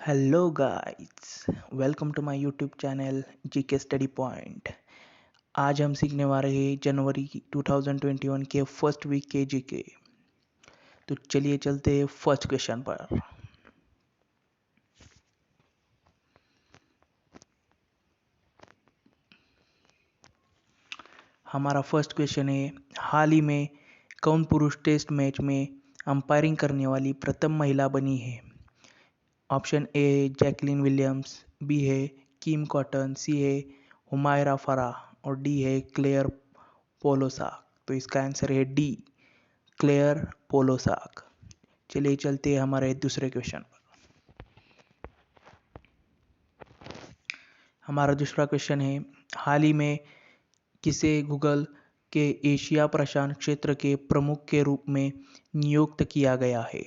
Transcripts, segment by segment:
Hello guys, welcome to my YouTube channel GK study point. आज हम सीखने वाले हैं जनवरी 2021 के फर्स्ट वीक के जीके। तो चलिए चलते हैं फर्स्ट क्वेश्चन पर। हमारा फर्स्ट क्वेश्चन है, हाल ही में कौन पुरुष टेस्ट मैच में अंपायरिंग करने वाली प्रथम महिला बनी है? ऑप्शन ए है जैकलिन विलियम्स, बी है किम कॉटन, सी है हुमायरा फराह और डी है क्लेयर पोलोसाक। तो इसका आंसर है डी, क्लेयर पोलोसाक। चलिए चलते हैं हमारे दूसरे क्वेश्चन पर। हमारा दूसरा क्वेश्चन है, हाल ही में किसे गूगल के एशिया प्रशांत क्षेत्र के प्रमुख के रूप में नियुक्त किया गया है?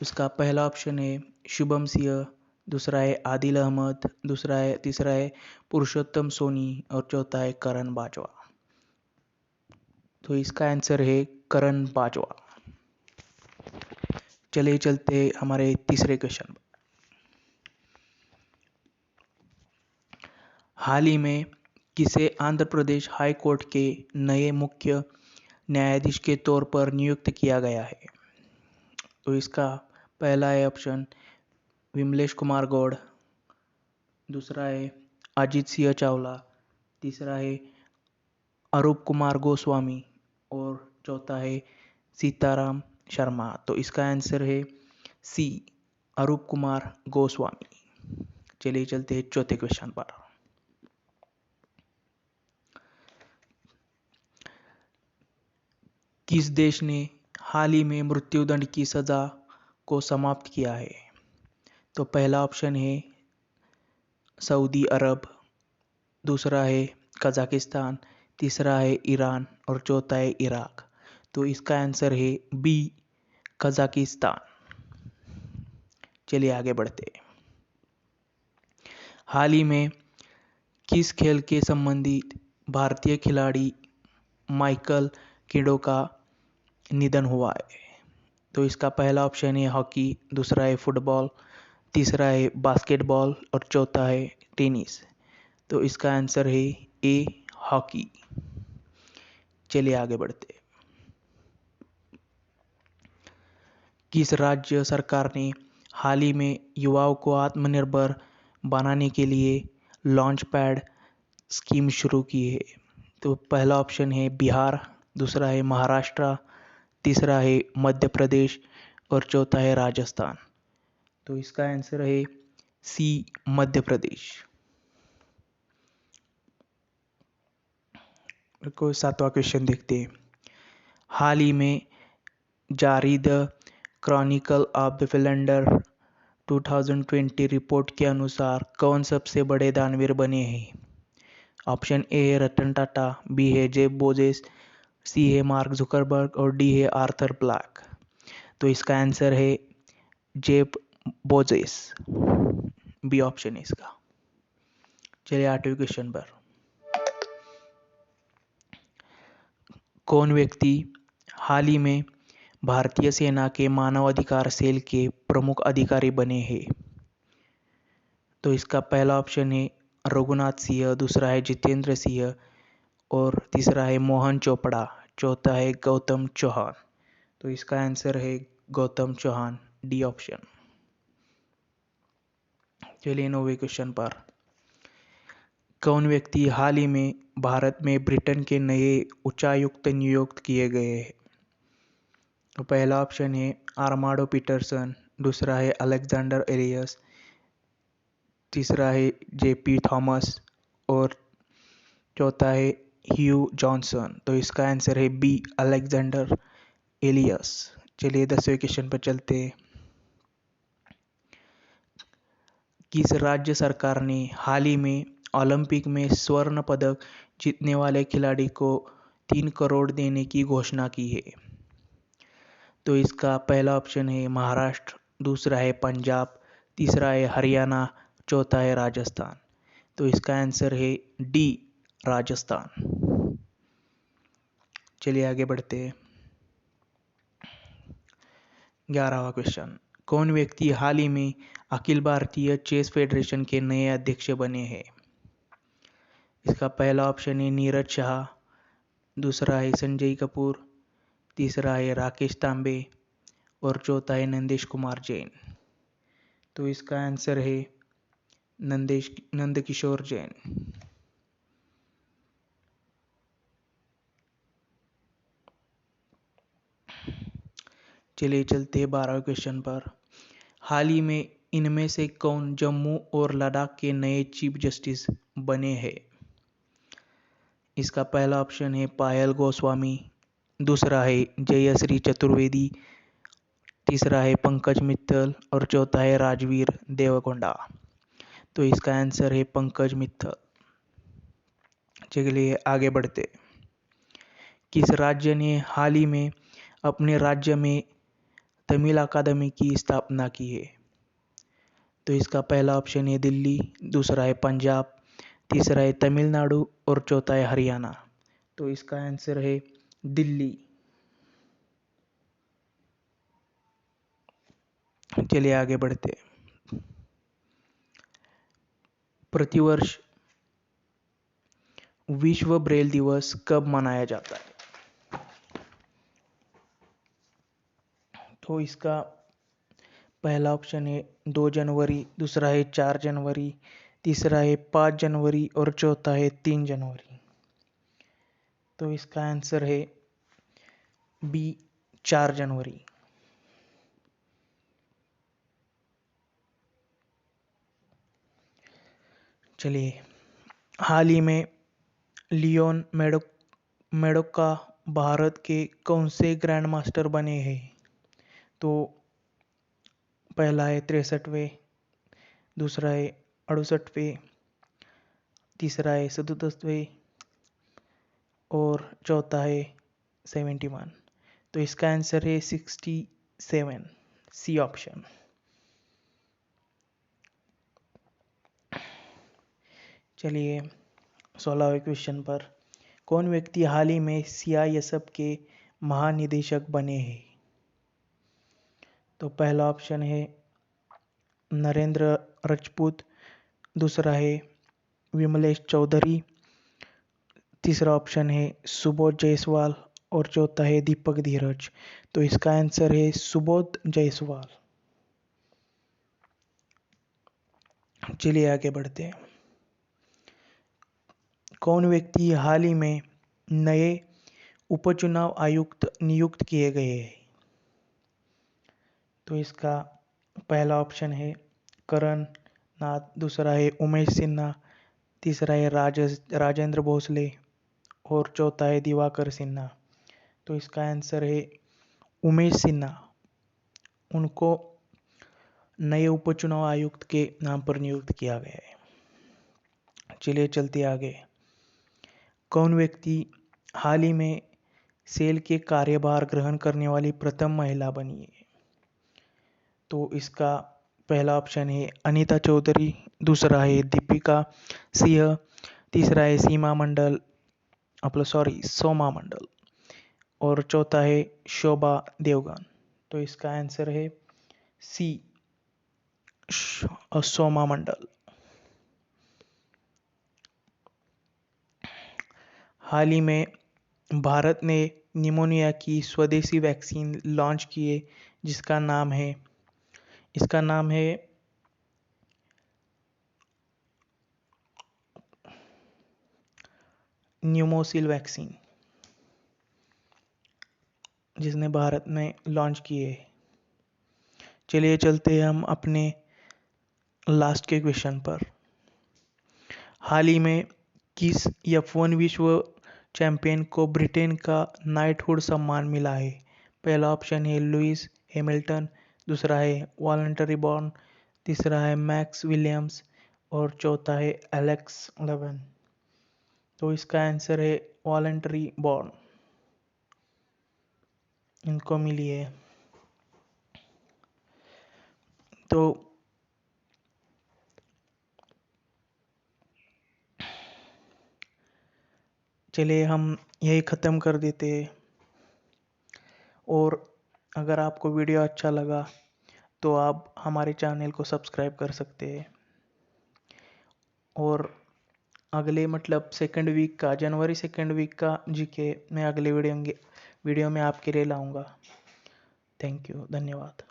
उसका पहला ऑप्शन है शुभम सिंह, दूसरा है आदिल अहमद, तीसरा है पुरुषोत्तम सोनी और चौथा है करण बाजवा। तो इसका आंसर है करण बाजवा। चलिए चलते हमारे तीसरे क्वेश्चन पर। हाल ही में किसे आंध्र प्रदेश हाई कोर्ट के नए मुख्य न्यायाधीश के तौर पर नियुक्त किया गया है? तो इसका पहला है ऑप्शन विमलेश कुमार गौड़, दूसरा है अजीत सिंह चावला, तीसरा है अरूप कुमार गोस्वामी और चौथा है सीताराम शर्मा। तो इसका आंसर है सी, अरूप कुमार गोस्वामी। चलिए चलते हैं चौथे क्वेश्चन पर। किस देश ने हाल ही में मृत्युदंड की सजा को समाप्त किया है? तो पहला ऑप्शन है सऊदी अरब, दूसरा है कजाकिस्तान, तीसरा है ईरान और चौथा है इराक। तो इसका आंसर है बी, कजाकिस्तान। चलिए आगे बढ़ते हैं। हाल ही में किस खेल के संबंधित भारतीय खिलाड़ी माइकल किडो का निधन हुआ है? तो इसका पहला ऑप्शन है हॉकी, दूसरा है फुटबॉल, तीसरा है बास्केटबॉल और चौथा है टेनिस। तो इसका आंसर है ए, हॉकी। चलिए आगे बढ़ते हैं। किस राज्य सरकार ने हाल ही में युवाओं को आत्मनिर्भर बनाने के लिए लॉन्च पैड स्कीम शुरू की है? तो पहला ऑप्शन है बिहार, दूसरा है महाराष्ट्र, तीसरा है मध्य प्रदेश और चौथा है राजस्थान। तो इसका आंसर है सी, मध्य प्रदेश। को सातवां क्वेश्चन देखते हैं। हाल ही में जारी the Chronicle of the Philander 2020 report के अनुसार कौन सबसे बड़े दानवीर बने हैं? ऑप्शन ए है रतन टाटा, बी है जेफ बोजेस, सी है मार्क जुकरबर्ग और डी है आर्थर ब्लैक। तो इसका आंसर है जेफ बोजेस, बी ऑप्शन है इसका। चलिए आठवें क्वेश्चन पर। कौन व्यक्ति हाल ही में भारतीय सेना के मानवाधिकार सेल के प्रमुख अधिकारी बने हैं? तो इसका पहला ऑप्शन है रघुनाथ सिंह, दूसरा है जितेंद्र सिंह और तीसरा है मोहन चोपड़ा, चौथा है गौतम चौहान। तो इसका आंसर है गौतम चौहान, डी ऑप्शन। चलिए 9वें क्वेश्चन पर। कौन व्यक्ति हाल ही में भारत में ब्रिटेन के नए उच्चायुक्त नियुक्त किए गए हैं? तो पहला ऑप्शन है आर्माडो पीटरसन, दूसरा है अलेक्जेंडर एलियस, तीसरा है जेपी थॉमस और चौथा है ह्यू जॉनसन। तो इसका आंसर है बी, अलेक्जेंडर एलियस। चलिए 10वें क्वेश्चन पर चलते हैं। किस राज्य सरकार ने हाल ही में ओलंपिक में स्वर्ण पदक जीतने वाले खिलाड़ी को 3 करोड़ देने की घोषणा की है? तो इसका पहला ऑप्शन है महाराष्ट्र, दूसरा है पंजाब, तीसरा है हरियाणा, चौथा है राजस्थान। तो इसका आंसर है डी, राजस्थान। चलिए आगे बढ़ते हैं। 11वां क्वेश्चन। कौन व्यक्ति हाल ही में अखिल भारतीय चेस फेडरेशन के नए अध्यक्ष बने हैं? इसका पहला ऑप्शन है नीरज शाह, दूसरा है संजय कपूर, तीसरा है राकेश तांबे और चौथा है नंदेश कुमार जैन। तो इसका आंसर है नंदकिशोर जैन। चलिए चलते हैं 12वें क्वेश्चन पर। हाल ही में इनमें से कौन जम्मू और लद्दाख के नए चीफ जस्टिस बने हैं? इसका पहला ऑप्शन है पायल गोस्वामी, दूसरा है जयश्री चतुर्वेदी, तीसरा है पंकज मित्तल और चौथा है राजवीर देवकोंडा। तो इसका आंसर है पंकज मित्तल। चलिए आगे बढ़ते। किस राज्य ने हाल ही में अपने राज्य में तमिल अकादमी की स्थापना की है? तो इसका पहला ऑप्शन है दिल्ली, दूसरा है पंजाब, तीसरा है तमिलनाडु और चौथा है हरियाणा। तो इसका आंसर है दिल्ली। चलिए आगे बढ़ते। प्रतिवर्ष विश्व ब्रेल दिवस कब मनाया जाता है? तो इसका पहला ऑप्शन है 2 जनवरी, दूसरा है 4 जनवरी, तीसरा है 5 जनवरी और चौथा है 3 जनवरी। तो इसका आंसर है बी 4 जनवरी। चलिए, हाल ही में लियोन मेडोका भारत के कौन से ग्रैंड मास्टर बने हैं? तो पहला है 63वें, दूसरा है 68वें, तीसरा है 67वें और चौथा है 71। तो इसका आंसर है 67, सी ऑप्शन। चलिए 16वें क्वेश्चन पर। कौन व्यक्ति हाल ही में CISF के महानिदेशक बने हैं? तो पहला ऑप्शन है नरेंद्र राजपूत, दूसरा है विमलेश चौधरी, तीसरा ऑप्शन है सुबोध जायसवाल और चौथा है दीपक धीरज। तो इसका आंसर है सुबोध जायसवाल। चलिए आगे बढ़ते हैं। कौन व्यक्ति हाल ही में नए उपचुनाव आयुक्त नियुक्त किए गए हैं? तो इसका पहला ऑप्शन है करण नाथ, दूसरा है उमेश सिन्हा, तीसरा है राजेंद्र भोसले और चौथा है दिवाकर सिन्हा। तो इसका आंसर है उमेश सिन्हा। उनको नए उपचुनाव आयुक्त के नाम पर नियुक्त किया गया है। चलिए चलते आगे। कौन व्यक्ति हाल ही में सेल के कार्यभार ग्रहण करने वाली प्रथम महिला बनी है? तो इसका पहला ऑप्शन है अनीता चौधरी, दूसरा है दीपिका सिंह, तीसरा है सोमा मंडल और चौथा है शोभा देवगन। तो इसका आंसर है सी सोमा मंडल। हाल ही में भारत ने निमोनिया की स्वदेशी वैक्सीन लॉन्च की है इसका नाम है न्यूमोसिल वैक्सीन, जिसने भारत में लॉन्च की है। चलिए चलते हैं हम अपने लास्ट के क्वेश्चन पर। हाल ही में किस F1 विश्व चैंपियन को ब्रिटेन का नाइटहुड सम्मान मिला है? पहला ऑप्शन है लुइस हैमिल्टन, दूसरा है वॉलंटरी बॉर्न, तीसरा है मैक्स विलियम्स और चौथा है एलेक्स लेवन। तो इसका आंसर है वॉलंटरी बॉर्न, इनको मिली है। तो चलिए हम यही ख़त्म कर देते हैं। और अगर आपको वीडियो अच्छा लगा तो आप हमारे चैनल को सब्सक्राइब कर सकते हैं। और अगले मतलब सेकंड वीक का, जनवरी सेकंड वीक का जीके मैं अगले वीडियो में आपके लिए लाऊंगा। थैंक यू, धन्यवाद।